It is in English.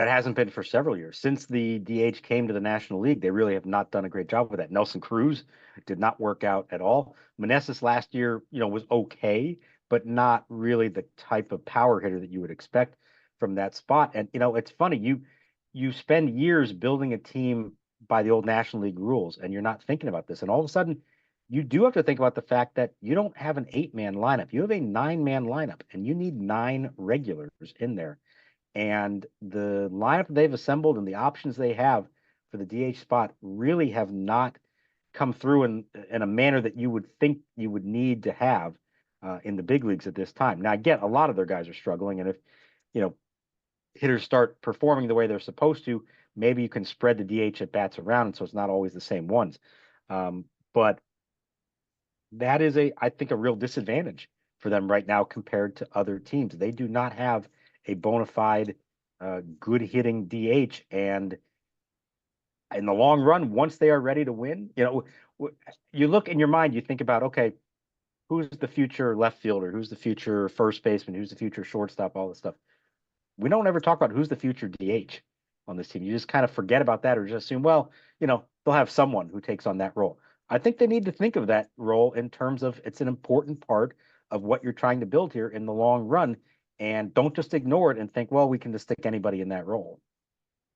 It hasn't been for several years. Since the DH came to the National League, they really have not done a great job with that. Nelson Cruz did not work out at all. Meneses last year, was okay, but not really the type of power hitter that you would expect from that spot. And it's funny, you spend years building a team by the old National League rules, and you're not thinking about this. And all of a sudden, you do have to think about the fact that you don't have an 8-man lineup. You have a 9-man lineup, and you need 9 regulars in there. And the lineup they've assembled and the options they have for the DH spot really have not come through in a manner that you would think you would need to have in the big leagues at this time. Now, again, a lot of their guys are struggling, and if you know hitters start performing the way they're supposed to, maybe you can spread the DH at bats around, and so it's not always the same ones. But that is I think, a real disadvantage for them right now compared to other teams. They do not have a bona fide, good hitting DH, and in the long run, once they are ready to win, you look in your mind, you think about, okay, who's the future left fielder, who's the future first baseman, who's the future shortstop, all this stuff. We don't ever talk about who's the future DH on this team. You just kind of forget about that, or just assume, well, they'll have someone who takes on that role. I think they need to think of that role in terms of it's an important part of what you're trying to build here in the long run, and don't just ignore it and think, well, we can just stick anybody in that role.